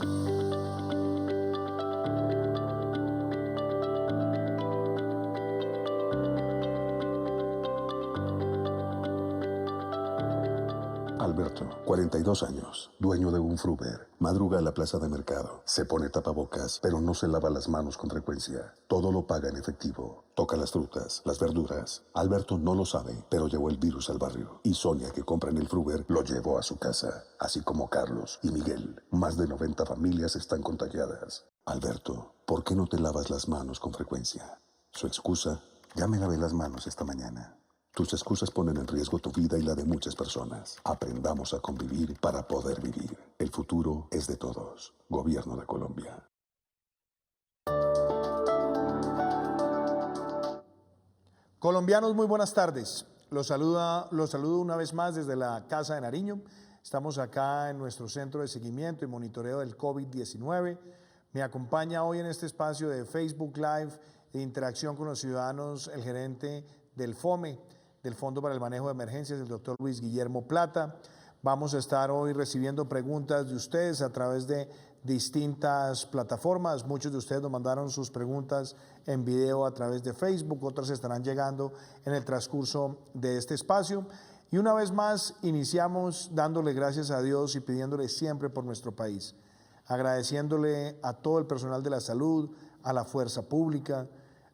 Alberto, 42 años, dueño de un Fruver, madruga a la plaza de mercado, se pone tapabocas, pero no se lava las manos con frecuencia. Todo lo paga en efectivo. Toca las frutas, las verduras. Alberto no lo sabe, pero llevó el virus al barrio. Y Sonia, que compra en el Fruver, lo llevó a su casa. Así como Carlos y Miguel. Más de 90 familias están contagiadas. Alberto, ¿por qué no te lavas las manos con frecuencia? Su excusa, ya me lavé las manos esta mañana. Tus excusas ponen en riesgo tu vida y la de muchas personas. Aprendamos a convivir para poder vivir. El futuro es de todos. Gobierno de Colombia. Colombianos, muy buenas tardes. Los saludo una vez más desde la Casa de Nariño. Estamos acá en nuestro centro de seguimiento y monitoreo del COVID-19. Me acompaña hoy en este espacio de Facebook Live de interacción con los ciudadanos el gerente del FOME, del Fondo para el Manejo de Emergencias, el doctor Luis Guillermo Plata. Vamos a estar hoy recibiendo preguntas de ustedes a través de distintas plataformas. Muchos de ustedes nos mandaron sus preguntas en video a través de Facebook, otras estarán llegando en el transcurso de este espacio. Y una vez más iniciamos dándole gracias a Dios y pidiéndole siempre por nuestro país, agradeciéndole a todo el personal de la salud, a la fuerza pública,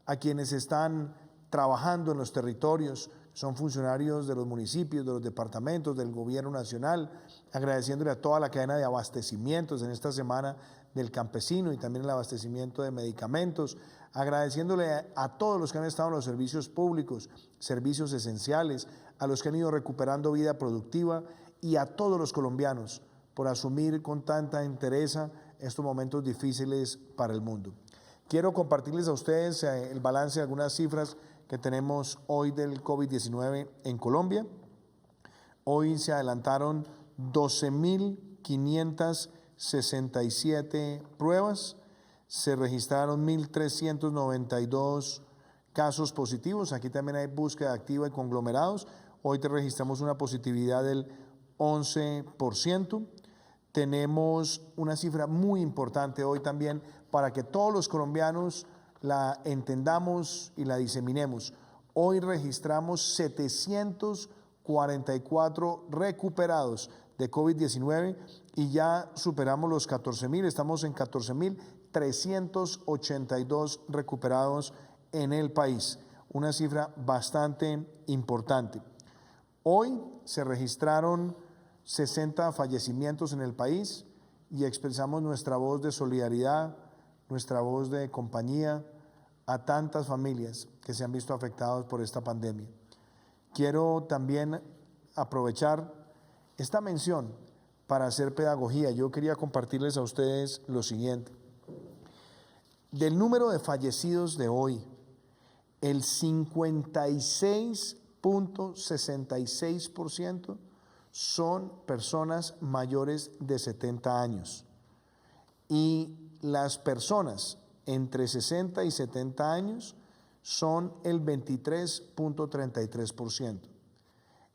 a quienes están trabajando en los territorios, son funcionarios de los municipios, de los departamentos, del gobierno nacional, agradeciéndole a toda la cadena de abastecimientos en esta semana del campesino y también el abastecimiento de medicamentos, agradeciéndole a todos los que han estado en los servicios públicos, servicios esenciales, a los que han ido recuperando vida productiva y a todos los colombianos por asumir con tanta entereza estos momentos difíciles para el mundo. Quiero compartirles a ustedes el balance de algunas cifras que tenemos hoy del COVID-19 en Colombia. Hoy se adelantaron 12.567 pruebas, se registraron 1.392 casos positivos. Aquí también hay búsqueda activa y conglomerados. Hoy te registramos una positividad del 11%. Tenemos una cifra muy importante hoy también para que todos los colombianos la entendamos y la diseminemos. Hoy registramos 744 recuperados de COVID-19 y ya superamos los 14.000, estamos en 14.382 recuperados en el país, una cifra bastante importante. Hoy se registraron 60 fallecimientos en el país y expresamos nuestra voz de solidaridad, nuestra voz de compañía a tantas familias que se han visto afectadas por esta pandemia. Quiero también aprovechar esta mención para hacer pedagogía. Yo quería compartirles a ustedes lo siguiente. Del número de fallecidos de hoy, el 56.66% son personas mayores de 70 años y las personas entre 60 y 70 años son el 23.33%.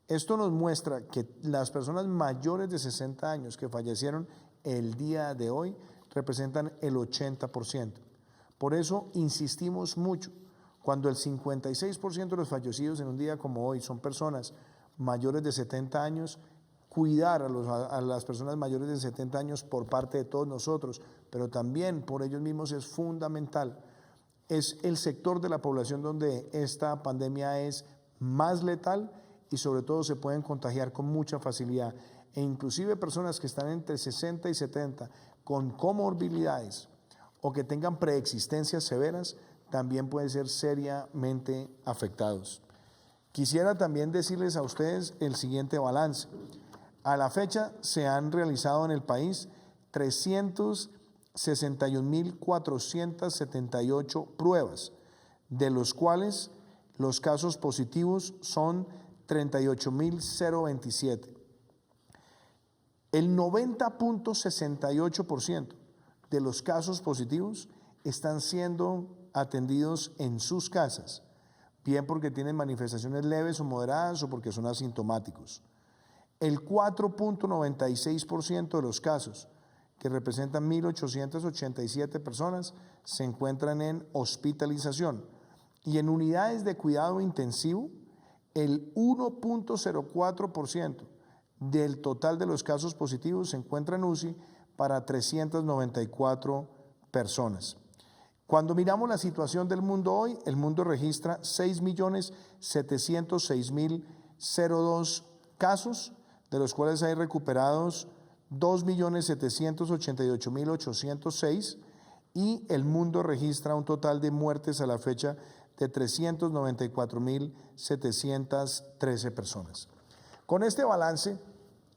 Esto nos muestra que las personas mayores de 60 años que fallecieron el día de hoy representan el 80%. Por eso insistimos mucho, cuando el 56% de los fallecidos en un día como hoy son personas mayores de 70 años, cuidar a las personas mayores de 70 años por parte de todos nosotros, pero también por ellos mismos es fundamental. Es el sector de la población donde esta pandemia es más letal y sobre todo se pueden contagiar con mucha facilidad. E inclusive personas que están entre 60 y 70 con comorbilidades o que tengan preexistencias severas también pueden ser seriamente afectados. Quisiera también decirles a ustedes el siguiente balance. A la fecha se han realizado en el país 361.478 pruebas, de los cuales los casos positivos son 38.027. El 90.68% de los casos positivos están siendo atendidos en sus casas, bien porque tienen manifestaciones leves o moderadas o porque son asintomáticos. El 4.96% de los casos que representan 1.887 personas, se encuentran en hospitalización. Y en unidades de cuidado intensivo, el 1.04% del total de los casos positivos se encuentra en UCI para 394 personas. Cuando miramos la situación del mundo hoy, el mundo registra 6.706.002 casos, de los cuales hay recuperados 2.788.806 y el mundo registra un total de muertes a la fecha de 394.713 personas. Con este balance,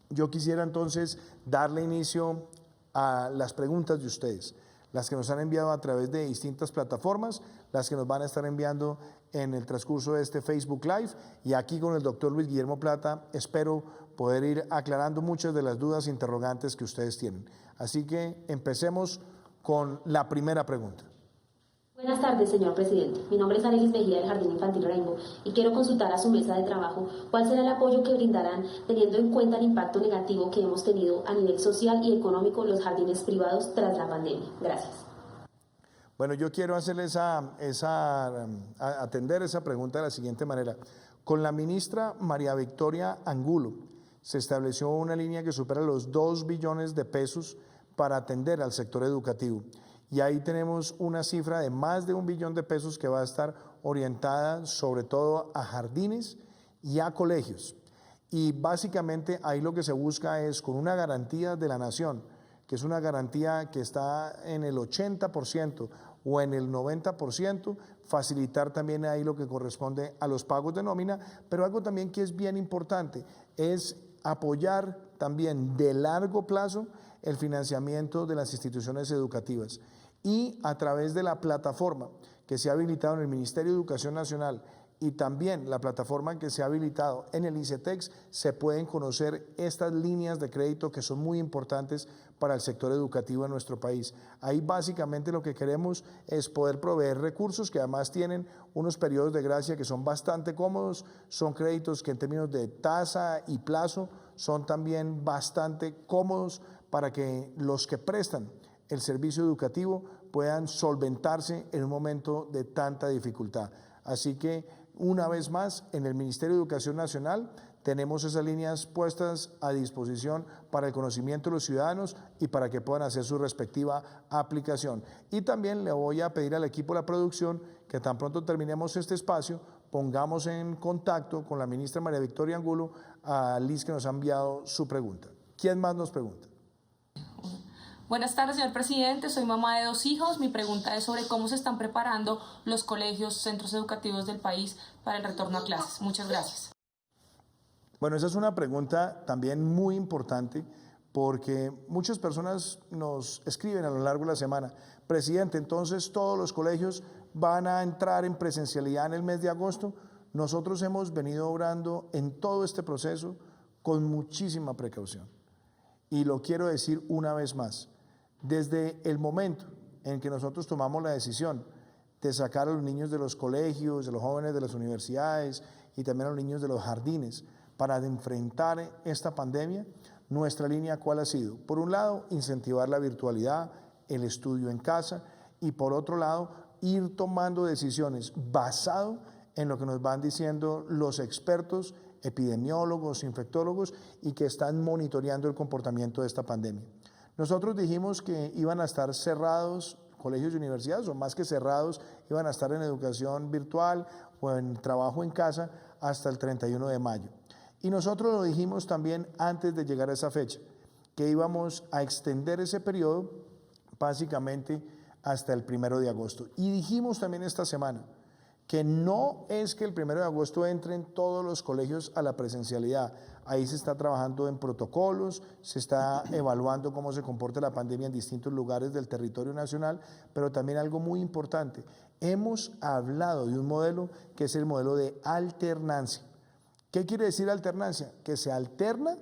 yo quisiera entonces darle inicio a las preguntas de ustedes, las que nos han enviado a través de distintas plataformas, las que nos van a estar enviando en el transcurso de este Facebook Live, y aquí con el doctor Luis Guillermo Plata espero poder ir aclarando muchas de las dudas e interrogantes que ustedes tienen. Así que empecemos con la primera pregunta. Buenas tardes, señor presidente. Mi nombre es Arelis Mejía del Jardín Infantil Rainbow y quiero consultar a su mesa de trabajo cuál será el apoyo que brindarán teniendo en cuenta el impacto negativo que hemos tenido a nivel social y económico los jardines privados tras la pandemia. Gracias. Bueno, yo quiero hacerles atender esa pregunta de la siguiente manera. Con la ministra María Victoria Angulo se estableció una línea que supera los 2 billones de pesos para atender al sector educativo. Y ahí tenemos una cifra de más de 1 billón de pesos que va a estar orientada sobre todo a jardines y a colegios. Y básicamente ahí lo que se busca es, con una garantía de la nación, que es una garantía que está en el 80% o en el 90%, facilitar también ahí lo que corresponde a los pagos de nómina, pero algo también que es bien importante es apoyar también de largo plazo el financiamiento de las instituciones educativas, y a través de la plataforma que se ha habilitado en el Ministerio de Educación Nacional y también la plataforma que se ha habilitado en el ICETEX, se pueden conocer estas líneas de crédito que son muy importantes para el sector educativo en nuestro país. Ahí básicamente lo que queremos es poder proveer recursos que además tienen unos periodos de gracia que son bastante cómodos, son créditos que en términos de tasa y plazo son también bastante cómodos para que los que prestan el servicio educativo puedan solventarse en un momento de tanta dificultad. Así que, una vez más, en el Ministerio de Educación Nacional tenemos esas líneas puestas a disposición para el conocimiento de los ciudadanos y para que puedan hacer su respectiva aplicación. Y también le voy a pedir al equipo de la producción que tan pronto terminemos este espacio, pongamos en contacto con la ministra María Victoria Angulo, a Liz, que nos ha enviado su pregunta. ¿Quién más nos pregunta? Buenas tardes, señor presidente. Soy mamá de 2 hijos. Mi pregunta es sobre cómo se están preparando los colegios, centros educativos del país para el retorno a clases. Muchas gracias. Bueno, esa es una pregunta también muy importante porque muchas personas nos escriben a lo largo de la semana: presidente, entonces todos los colegios van a entrar en presencialidad en el mes de agosto. Nosotros hemos venido obrando en todo este proceso con muchísima precaución. Y lo quiero decir una vez más. Desde el momento en que nosotros tomamos la decisión de sacar a los niños de los colegios, de los jóvenes de las universidades y también a los niños de los jardines para enfrentar esta pandemia, nuestra línea ¿cuál ha sido? Por un lado, incentivar la virtualidad, el estudio en casa, y por otro lado, ir tomando decisiones basado en lo que nos van diciendo los expertos, epidemiólogos, infectólogos, y que están monitoreando el comportamiento de esta pandemia. Nosotros dijimos que iban a estar cerrados colegios y universidades, o más que cerrados, iban a estar en educación virtual o en trabajo en casa hasta el 31 de mayo. Y nosotros lo dijimos también antes de llegar a esa fecha, que íbamos a extender ese periodo básicamente hasta el 1 de agosto. Y dijimos también esta semana que no es que el 1 de agosto entren todos los colegios a la presencialidad. Ahí se está trabajando en protocolos, se está evaluando cómo se comporta la pandemia en distintos lugares del territorio nacional, pero también algo muy importante, hemos hablado de un modelo que es el modelo de alternancia. ¿Qué quiere decir alternancia? Que se alterna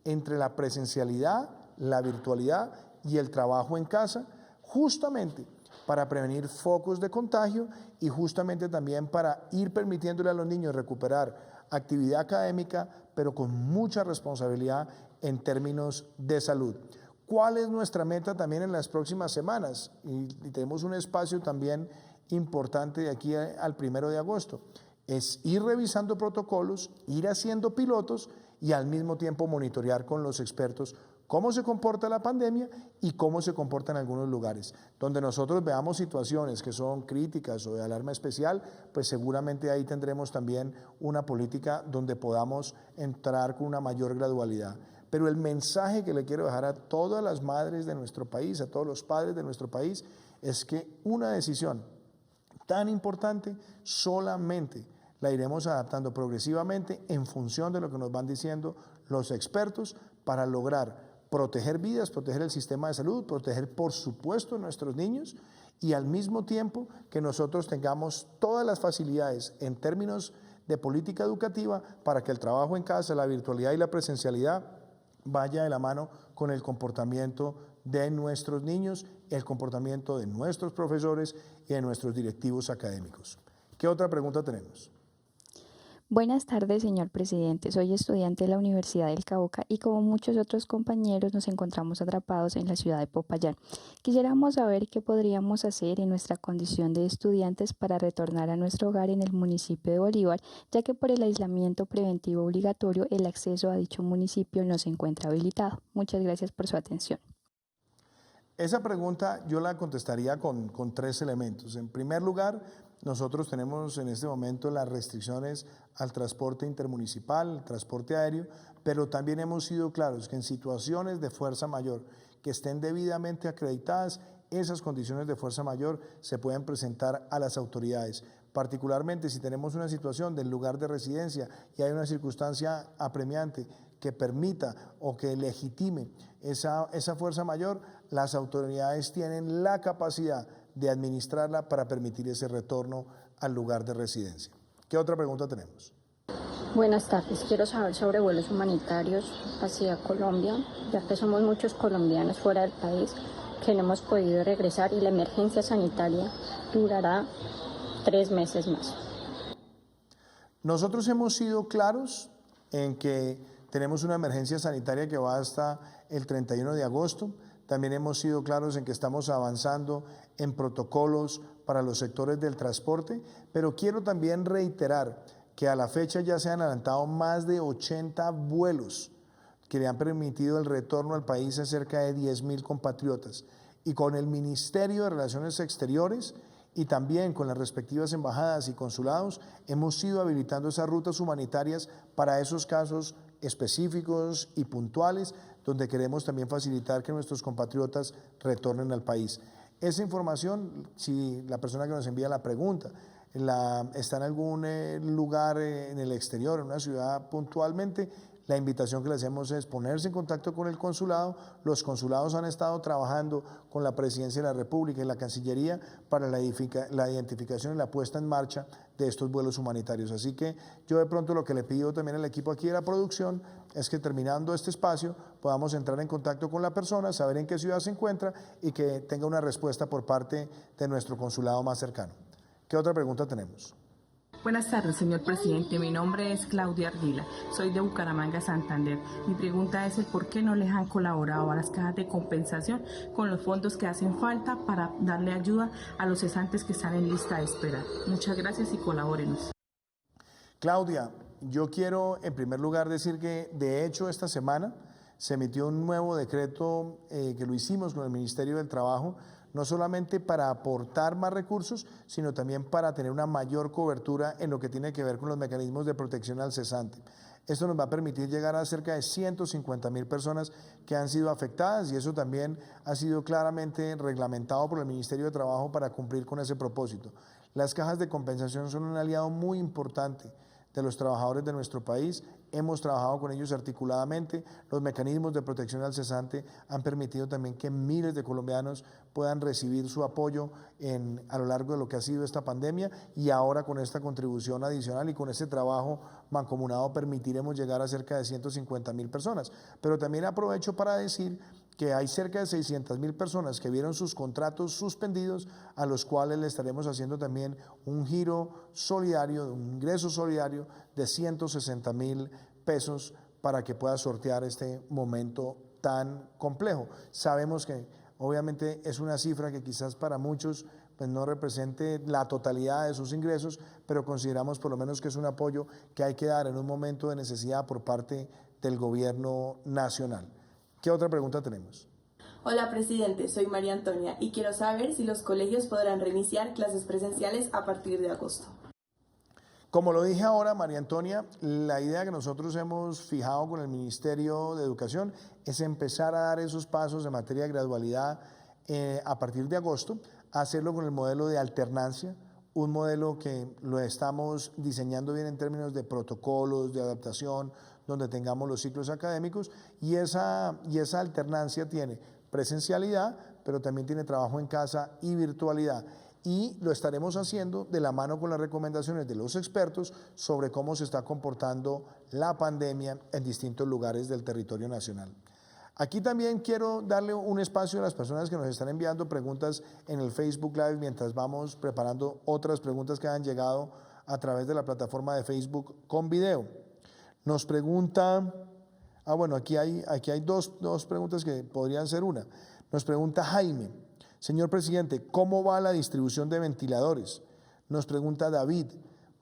entre la presencialidad, la virtualidad y el trabajo en casa, justamente para prevenir focos de contagio y justamente también para ir permitiéndole a los niños recuperar actividad académica, pero con mucha responsabilidad en términos de salud. ¿Cuál es nuestra meta también en las próximas semanas? Y tenemos un espacio también importante de aquí al 1 de agosto. Es ir revisando protocolos, ir haciendo pilotos y al mismo tiempo monitorear con los expertos cómo se comporta la pandemia y cómo se comporta en algunos lugares. Donde nosotros veamos situaciones que son críticas o de alarma especial, pues seguramente ahí tendremos también una política donde podamos entrar con una mayor gradualidad. Pero el mensaje que le quiero dejar a todas las madres de nuestro país, a todos los padres de nuestro país, es que una decisión tan importante solamente la iremos adaptando progresivamente en función de lo que nos van diciendo los expertos para lograr proteger vidas, proteger el sistema de salud, proteger por supuesto a nuestros niños y al mismo tiempo que nosotros tengamos todas las facilidades en términos de política educativa para que el trabajo en casa, la virtualidad y la presencialidad vaya de la mano con el comportamiento de nuestros niños, el comportamiento de nuestros profesores y de nuestros directivos académicos. ¿Qué otra pregunta tenemos? Buenas tardes, señor presidente. Soy estudiante de la Universidad del Cauca y como muchos otros compañeros nos encontramos atrapados en la ciudad de Popayán. Quisiéramos saber qué podríamos hacer en nuestra condición de estudiantes para retornar a nuestro hogar en el municipio de Bolívar, ya que por el aislamiento preventivo obligatorio el acceso a dicho municipio no se encuentra habilitado. Muchas gracias por su atención. Esa pregunta yo la contestaría con 3 elementos. En primer lugar, nosotros tenemos en este momento las restricciones al transporte intermunicipal, al transporte aéreo, pero también hemos sido claros que en situaciones de fuerza mayor que estén debidamente acreditadas, esas condiciones de fuerza mayor se pueden presentar a las autoridades. Particularmente si tenemos una situación del lugar de residencia y hay una circunstancia apremiante que permita o que legitime esa fuerza mayor, las autoridades tienen la capacidad de administrarla para permitir ese retorno al lugar de residencia. ¿Qué otra pregunta tenemos? Buenas tardes, quiero saber sobre vuelos humanitarios hacia Colombia, ya que somos muchos colombianos fuera del país que no hemos podido regresar y la emergencia sanitaria durará 3 meses más. Nosotros hemos sido claros en que tenemos una emergencia sanitaria que va hasta el 31 de agosto. También hemos sido claros en que estamos avanzando en protocolos para los sectores del transporte, pero quiero también reiterar que a la fecha ya se han adelantado más de 80 vuelos que le han permitido el retorno al país a cerca de 10.000 compatriotas. Y con el Ministerio de Relaciones Exteriores y también con las respectivas embajadas y consulados hemos ido habilitando esas rutas humanitarias para esos casos específicos y puntuales donde queremos también facilitar que nuestros compatriotas retornen al país. Esa información, si la persona que nos envía la pregunta está en algún lugar en el exterior, en una ciudad puntualmente, la invitación que le hacemos es ponerse en contacto con el consulado. Los consulados han estado trabajando con la Presidencia de la República y la Cancillería para la identificación y la puesta en marcha de estos vuelos humanitarios. Así que yo de pronto lo que le pido también al equipo aquí de la producción es que terminando este espacio podamos entrar en contacto con la persona, saber en qué ciudad se encuentra y que tenga una respuesta por parte de nuestro consulado más cercano. ¿Qué otra pregunta tenemos? Buenas tardes, señor presidente. Mi nombre es Claudia Ardila. Soy de Bucaramanga, Santander. Mi pregunta es el por qué no les han colaborado a las cajas de compensación con los fondos que hacen falta para darle ayuda a los cesantes que están en lista de espera. Muchas gracias y colabórenos. Claudia, yo quiero en primer lugar decir que de hecho esta semana se emitió un nuevo decreto que lo hicimos con el Ministerio del Trabajo, no solamente para aportar más recursos, sino también para tener una mayor cobertura en lo que tiene que ver con los mecanismos de protección al cesante. Esto nos va a permitir llegar a cerca de 150.000 personas que han sido afectadas y eso también ha sido claramente reglamentado por el Ministerio de Trabajo para cumplir con ese propósito. Las cajas de compensación son un aliado muy importante de los trabajadores de nuestro país. Hemos trabajado con ellos articuladamente. Los mecanismos de protección al cesante han permitido también que miles de colombianos puedan recibir su apoyo a lo largo de lo que ha sido esta pandemia y ahora con esta contribución adicional y con este trabajo mancomunado permitiremos llegar a cerca de 150.000 personas. Pero también aprovecho para decir que hay cerca de 600.000 personas que vieron sus contratos suspendidos, a los cuales le estaremos haciendo también un giro solidario, un ingreso solidario de 160.000 pesos para que pueda sortear este momento tan complejo. Sabemos que obviamente es una cifra que quizás para muchos pues no represente la totalidad de sus ingresos, pero consideramos por lo menos que es un apoyo que hay que dar en un momento de necesidad por parte del gobierno nacional. ¿Qué otra pregunta tenemos? Hola, presidente, soy María Antonia y quiero saber si los colegios podrán reiniciar clases presenciales a partir de agosto. Como lo dije ahora, María Antonia, la idea que nosotros hemos fijado con el Ministerio de Educación es empezar a dar esos pasos en materia de gradualidad a partir de agosto, hacerlo con el modelo de alternancia, un modelo que lo estamos diseñando bien en términos de protocolos, de adaptación, donde tengamos los ciclos académicos, y esa alternancia tiene presencialidad, pero también tiene trabajo en casa y virtualidad. Y lo estaremos haciendo de la mano con las recomendaciones de los expertos sobre cómo se está comportando la pandemia en distintos lugares del territorio nacional. Aquí también quiero darle un espacio a las personas que nos están enviando preguntas en el Facebook Live mientras vamos preparando otras preguntas que han llegado a través de la plataforma de Facebook con video. Nos pregunta, bueno, aquí hay dos preguntas que podrían ser una. Nos pregunta Jaime, señor presidente, ¿cómo va la distribución de ventiladores? Nos pregunta David,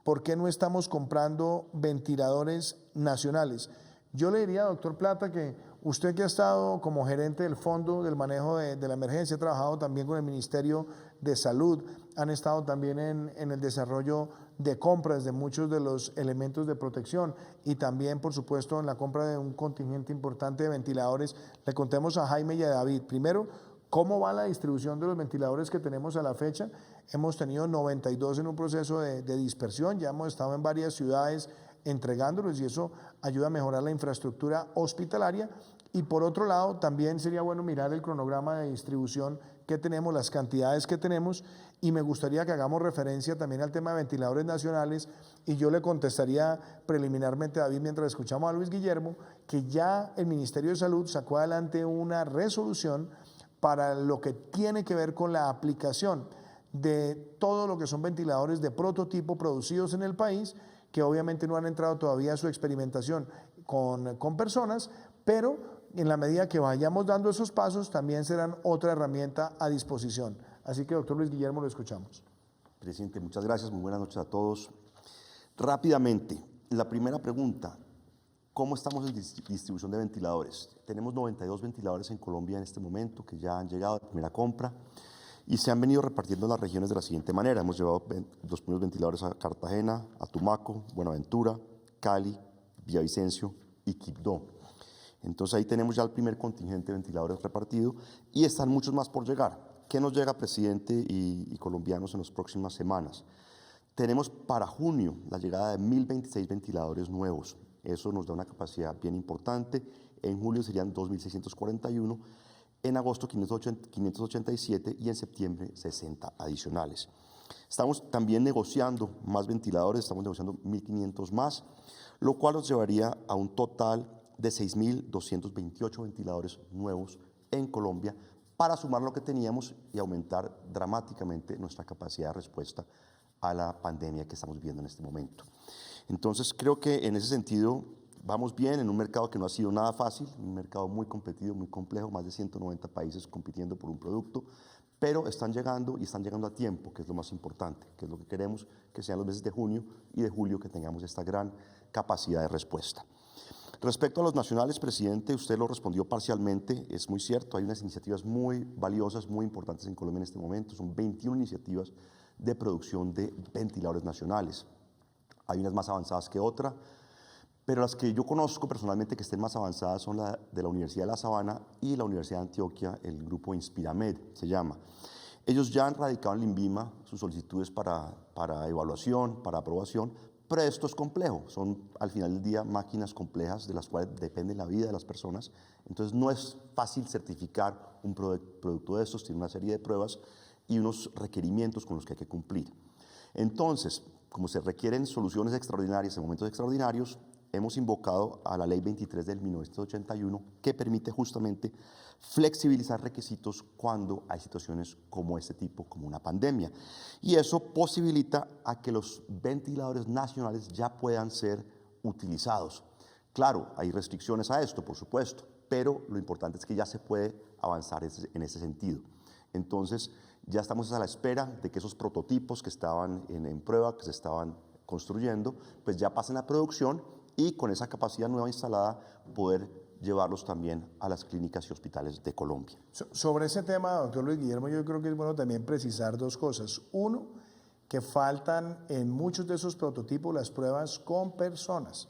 ¿por qué no estamos comprando ventiladores nacionales? Yo le diría, doctor Plata, que usted que ha estado como gerente del Fondo del Manejo de la Emergencia, ha trabajado también con el Ministerio de Salud, han estado también en el desarrollo de compras de muchos de los elementos de protección y también, por supuesto, en la compra de un contingente importante de ventiladores. Le contemos a Jaime y a David, primero, ¿cómo va la distribución de los ventiladores que tenemos a la fecha? Hemos tenido 92 en un proceso de dispersión, ya hemos estado en varias ciudades entregándolos y eso ayuda a mejorar la infraestructura hospitalaria. Y por otro lado, también sería bueno mirar el cronograma de distribución que tenemos, las cantidades que tenemos, y me gustaría que hagamos referencia también al tema de ventiladores nacionales, y yo le contestaría preliminarmente a David mientras escuchamos a Luis Guillermo, que ya el Ministerio de Salud sacó adelante una resolución para lo que tiene que ver con la aplicación de todo lo que son ventiladores de prototipo producidos en el país, que obviamente no han entrado todavía a su experimentación con personas, pero en la medida que vayamos dando esos pasos, también serán otra herramienta a disposición. Así que, doctor Luis Guillermo, lo escuchamos. Presidente, muchas gracias, muy buenas noches a todos. Rápidamente, la primera pregunta, ¿cómo estamos en distribución de ventiladores? Tenemos 92 ventiladores en Colombia en este momento que ya han llegado a la primera compra y se han venido repartiendo en las regiones de la siguiente manera. Hemos llevado los primeros ventiladores a Cartagena, a Tumaco, Buenaventura, Cali, Villavicencio y Quibdó. Entonces ahí tenemos ya el primer contingente de ventiladores repartido y están muchos más por llegar. ¿Qué nos llega, presidente y colombianos, en las próximas semanas? Tenemos para junio la llegada de 1.026 ventiladores nuevos. Eso nos da una capacidad bien importante. En julio serían 2.641, en agosto 587 y en septiembre 60 adicionales. Estamos también negociando más ventiladores, estamos negociando 1.500 más, lo cual nos llevaría a un total de 6.228 ventiladores nuevos en Colombia para sumar lo que teníamos y aumentar dramáticamente nuestra capacidad de respuesta a la pandemia que estamos viviendo en este momento. Entonces, creo que en ese sentido vamos bien en un mercado que no ha sido nada fácil, un mercado muy competido, muy complejo, más de 190 países compitiendo por un producto, pero están llegando y están llegando a tiempo, que es lo más importante, que es lo que queremos que sean los meses de junio y de julio que tengamos esta gran capacidad de respuesta. Respecto a los nacionales, presidente, usted lo respondió parcialmente, es muy cierto, hay unas iniciativas muy valiosas, muy importantes en Colombia en este momento, son 21 iniciativas de producción de ventiladores nacionales. Hay unas más avanzadas que otras, pero las que yo conozco personalmente que estén más avanzadas son la de la Universidad de La Sabana y la Universidad de Antioquia, el grupo Inspiramed se llama. Ellos ya han radicado en Linvima sus solicitudes para evaluación, para aprobación, pero esto es complejo, son al final del día máquinas complejas de las cuales depende la vida de las personas, entonces no es fácil certificar un producto de estos, tiene una serie de pruebas y unos requerimientos con los que hay que cumplir. Entonces, como se requieren soluciones extraordinarias en momentos extraordinarios, hemos invocado a la Ley 23 del 1981 que permite justamente flexibilizar requisitos cuando hay situaciones como este tipo, como una pandemia. Y eso posibilita a que los ventiladores nacionales ya puedan ser utilizados. Claro, hay restricciones a esto, por supuesto. pero lo importante es que ya se puede avanzar en ese sentido. Entonces, ya estamos a la espera de que esos prototipos que estaban en prueba, que se estaban construyendo, pues ya pasen a producción y con esa capacidad nueva instalada poder llevarlos también a las clínicas y hospitales de Colombia. Sobre ese tema, doctor Luis Guillermo, yo creo que es bueno también precisar dos cosas. Uno, que faltan en muchos de esos prototipos las pruebas con personas.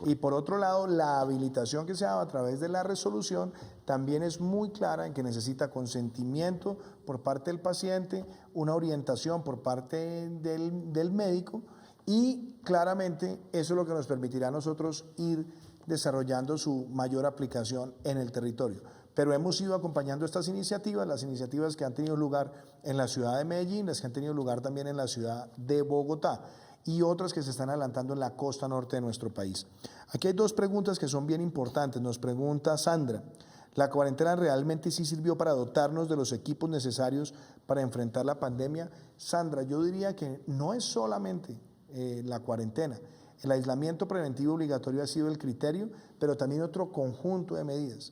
Y por otro lado, la habilitación que se da a través de la resolución también es muy clara en que necesita consentimiento por parte del paciente, una orientación por parte del médico y claramente eso es lo que nos permitirá a nosotros ir desarrollando su mayor aplicación en el territorio. Pero hemos ido acompañando estas iniciativas, las iniciativas que han tenido lugar en la ciudad de Medellín, las que han tenido lugar también en la ciudad de Bogotá y otras que se están adelantando en la costa norte de nuestro país. Aquí hay dos preguntas que son bien importantes. Nos pregunta Sandra, ¿la cuarentena realmente sí sirvió para dotarnos de los equipos necesarios para enfrentar la pandemia? Sandra, yo diría que no es solamente la cuarentena. El aislamiento preventivo obligatorio ha sido el criterio, pero también otro conjunto de medidas.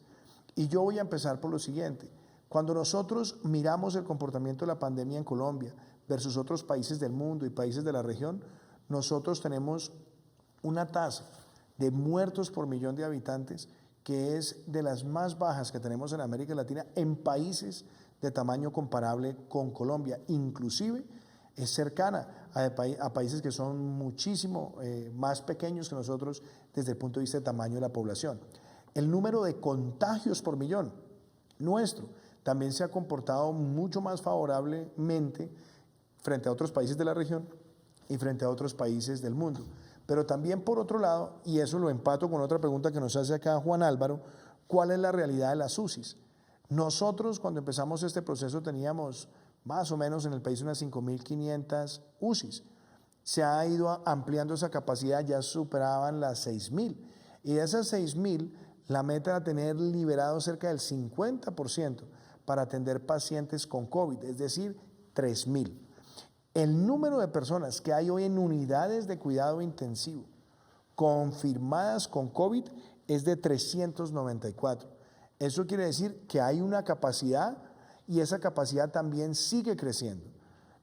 Y yo voy a empezar por lo siguiente. Cuando nosotros miramos el comportamiento de la pandemia en Colombia versus otros países del mundo y países de la región, nosotros tenemos una tasa de muertos por millón de habitantes que es de las más bajas que tenemos en América Latina en países de tamaño comparable con Colombia. Inclusive es cercana a países que son muchísimo más pequeños que nosotros desde el punto de vista de tamaño de la población. El número de contagios por millón nuestro también se ha comportado mucho más favorablemente frente a otros países de la región y frente a otros países del mundo. Pero también por otro lado, y eso lo empato con otra pregunta que nos hace acá Juan Álvaro, ¿cuál es la realidad de las UCIs? Nosotros cuando empezamos este proceso teníamos más o menos en el país unas 5.500 UCIs. Se ha ido ampliando esa capacidad, ya superaban las 6.000. Y de esas 6.000, la meta era tener liberado cerca del 50% para atender pacientes con COVID, es decir, 3.000. El número de personas que hay hoy en unidades de cuidado intensivo confirmadas con COVID es de 394. Eso quiere decir que hay una capacidad y esa capacidad también sigue creciendo.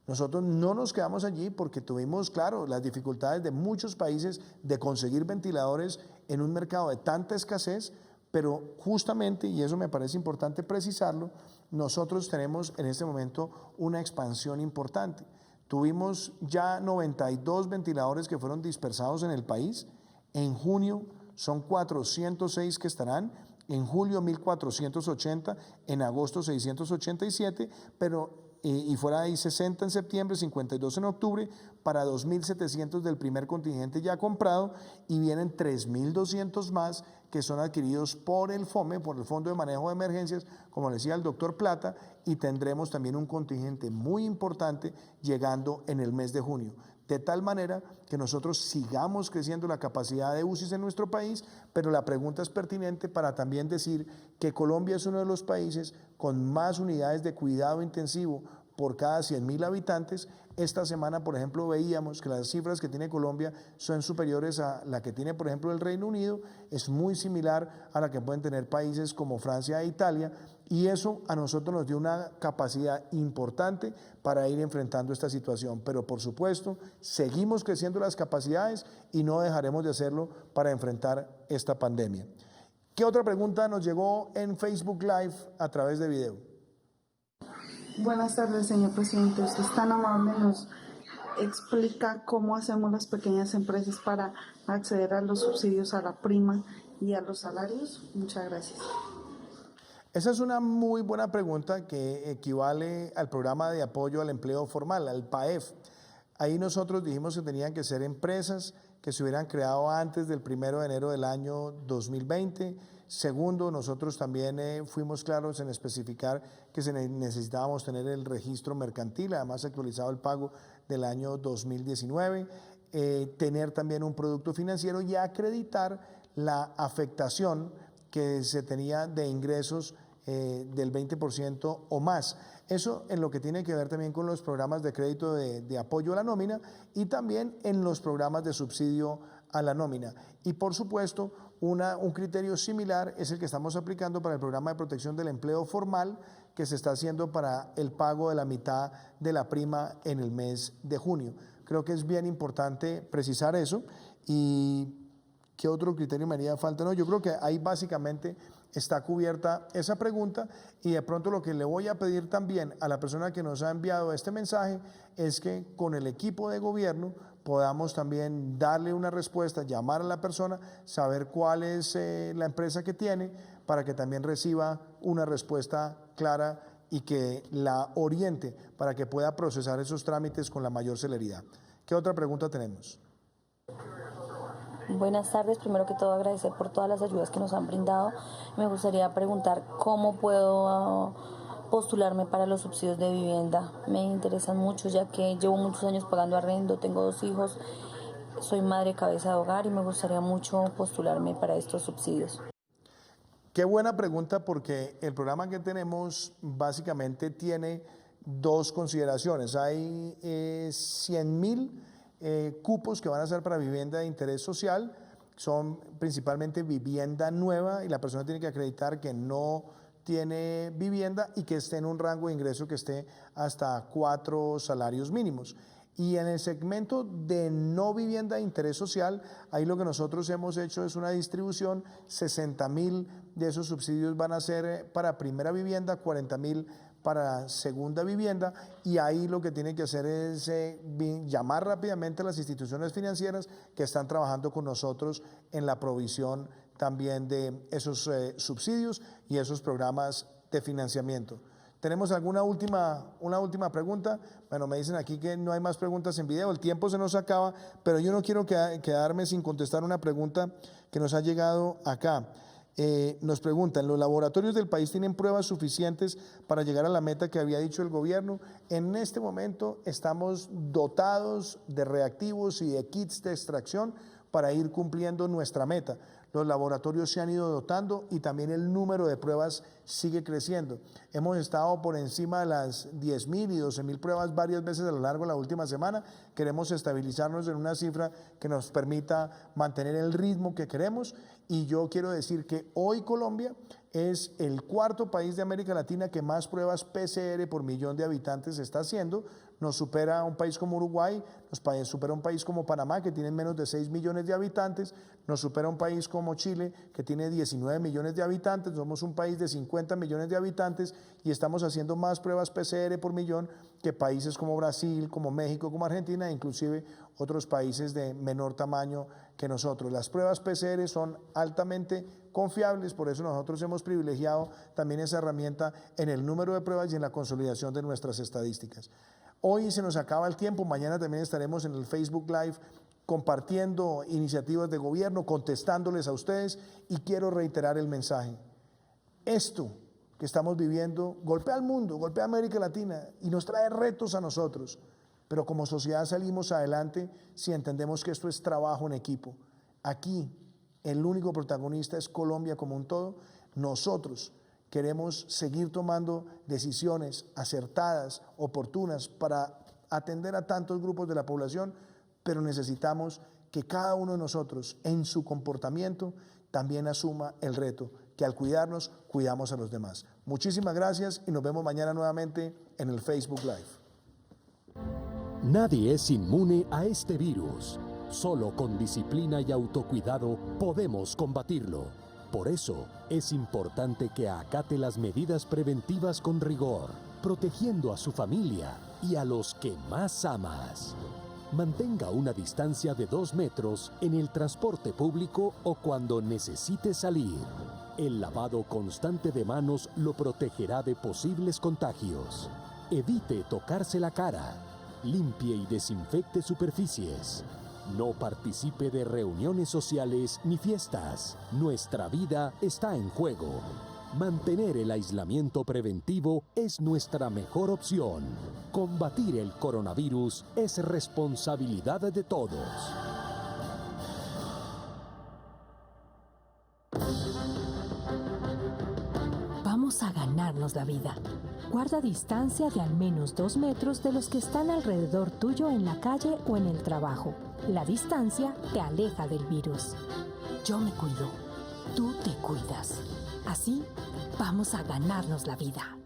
Nosotros no nos quedamos allí porque tuvimos, claro, las dificultades de muchos países de conseguir ventiladores en un mercado de tanta escasez, pero justamente, y eso me parece importante precisarlo, nosotros tenemos en este momento una expansión importante. Tuvimos ya 92 ventiladores que fueron dispersados en el país. En junio son 406 que estarán, en julio 1.480, en agosto 687, y fuera ahí 60 en septiembre, 52 en octubre, para 2.700 del primer contingente ya comprado y vienen 3.200 más que son adquiridos por el FOME, por el Fondo de Manejo de Emergencias, como decía el doctor Plata, y tendremos también un contingente muy importante llegando en el mes de junio. De tal manera que nosotros sigamos creciendo la capacidad de UCIs en nuestro país, pero la pregunta es pertinente para también decir que Colombia es uno de los países con más unidades de cuidado intensivo por cada 100.000 habitantes. Esta semana, por ejemplo, veíamos que las cifras que tiene Colombia son superiores a la que tiene, por ejemplo, el Reino Unido, es muy similar a la que pueden tener países como Francia e Italia, y eso a nosotros nos dio una capacidad importante para ir enfrentando esta situación. Pero por supuesto, seguimos creciendo las capacidades y no dejaremos de hacerlo para enfrentar esta pandemia. ¿Qué otra pregunta nos llegó en Facebook Live a través de video? Buenas tardes, señor presidente. Usted es tan amable, nos explica cómo hacemos las pequeñas empresas para acceder a los subsidios a la prima y a los salarios. Muchas gracias. Esa es una muy buena pregunta que equivale al programa de apoyo al empleo formal, al PAEF. Ahí nosotros dijimos que tenían que ser empresas que se hubieran creado antes del 1 de enero del año 2020. Segundo, nosotros también fuimos claros en especificar que necesitábamos tener el registro mercantil, además actualizado el pago del año 2019, tener también un producto financiero y acreditar la afectación que se tenía de ingresos del 20% o más. Eso en lo que tiene que ver también con los programas de crédito de apoyo a la nómina y también en los programas de subsidio a la nómina. Y por supuesto, un criterio similar es el que estamos aplicando para el programa de protección del empleo formal que se está haciendo para el pago de la mitad de la prima en el mes de junio. Creo que es bien importante precisar eso. ¿Y qué otro criterio me haría falta? No, yo creo que ahí básicamente está cubierta esa pregunta, y de pronto lo que le voy a pedir también a la persona que nos ha enviado este mensaje es que con el equipo de gobierno podamos también darle una respuesta, llamar a la persona, saber cuál es la empresa que tiene, para que también reciba una respuesta clara y que la oriente para que pueda procesar esos trámites con la mayor celeridad. ¿Qué otra pregunta tenemos? Buenas tardes, primero que todo agradecer por todas las ayudas que nos han brindado. Me gustaría preguntar cómo puedo postularme para los subsidios de vivienda. Me interesan mucho ya que llevo muchos años pagando arriendo, tengo 2 hijos, soy madre cabeza de hogar y me gustaría mucho postularme para estos subsidios. Qué buena pregunta, porque el programa que tenemos básicamente tiene 2 consideraciones. Hay 100.000 cupos que van a ser para vivienda de interés social, son principalmente vivienda nueva, y la persona tiene que acreditar que no tiene vivienda y que esté en un rango de ingreso que esté hasta 4 salarios mínimos. Y en el segmento de no vivienda de interés social, ahí lo que nosotros hemos hecho es una distribución. 60.000 de esos subsidios van a ser para primera vivienda, 40.000 para segunda vivienda, y ahí lo que tienen que hacer es llamar rápidamente a las instituciones financieras que están trabajando con nosotros en la provisión también de esos subsidios y esos programas de financiamiento. ¿Tenemos una última pregunta? Bueno, me dicen aquí que no hay más preguntas en video, el tiempo se nos acaba, pero yo no quiero quedarme sin contestar una pregunta que nos ha llegado acá. Nos preguntan, ¿los laboratorios del país tienen pruebas suficientes para llegar a la meta que había dicho el gobierno? En este momento estamos dotados de reactivos y de kits de extracción para ir cumpliendo nuestra meta. Los laboratorios se han ido dotando y también el número de pruebas sigue creciendo. Hemos estado por encima de las 10.000 y 12.000 pruebas varias veces a lo largo de la última semana. Queremos estabilizarnos en una cifra que nos permita mantener el ritmo que queremos, y yo quiero decir que hoy Colombia es el 4º país de América Latina que más pruebas PCR por millón de habitantes está haciendo. Nos supera un país como Uruguay, nos supera un país como Panamá, que tiene menos de 6 millones de habitantes, nos supera un país como Chile, que tiene 19 millones de habitantes. Somos un país de 50 millones de habitantes y estamos haciendo más pruebas PCR por millón que países como Brasil, como México, como Argentina, e inclusive otros países de menor tamaño que nosotros. Las pruebas PCR son altamente confiables, por eso nosotros hemos privilegiado también esa herramienta en el número de pruebas y en la consolidación de nuestras estadísticas. Hoy se nos acaba el tiempo, mañana también estaremos en el Facebook Live compartiendo iniciativas de gobierno, contestándoles a ustedes, y quiero reiterar el mensaje. Esto que estamos viviendo golpea al mundo, golpea a América Latina y nos trae retos a nosotros, pero como sociedad salimos adelante si entendemos que esto es trabajo en equipo. Aquí el único protagonista es Colombia como un todo. Nosotros queremos seguir tomando decisiones acertadas, oportunas, para atender a tantos grupos de la población, pero necesitamos que cada uno de nosotros en su comportamiento también asuma el reto, que al cuidarnos, cuidamos a los demás. Muchísimas gracias y nos vemos mañana nuevamente en el Facebook Live. Nadie es inmune a este virus. Solo con disciplina y autocuidado podemos combatirlo. Por eso, es importante que acate las medidas preventivas con rigor, protegiendo a su familia y a los que más amas. Mantenga una distancia de 2 metros en el transporte público o cuando necesite salir. El lavado constante de manos lo protegerá de posibles contagios. Evite tocarse la cara. Limpie y desinfecte superficies. No participe de reuniones sociales ni fiestas. Nuestra vida está en juego. Mantener el aislamiento preventivo es nuestra mejor opción. Combatir el coronavirus es responsabilidad de todos. Vamos a ganarnos la vida. Guarda distancia de al menos 2 metros de los que están alrededor tuyo en la calle o en el trabajo. La distancia te aleja del virus. Yo me cuido. tú te cuidas. Así vamos a ganarnos la vida.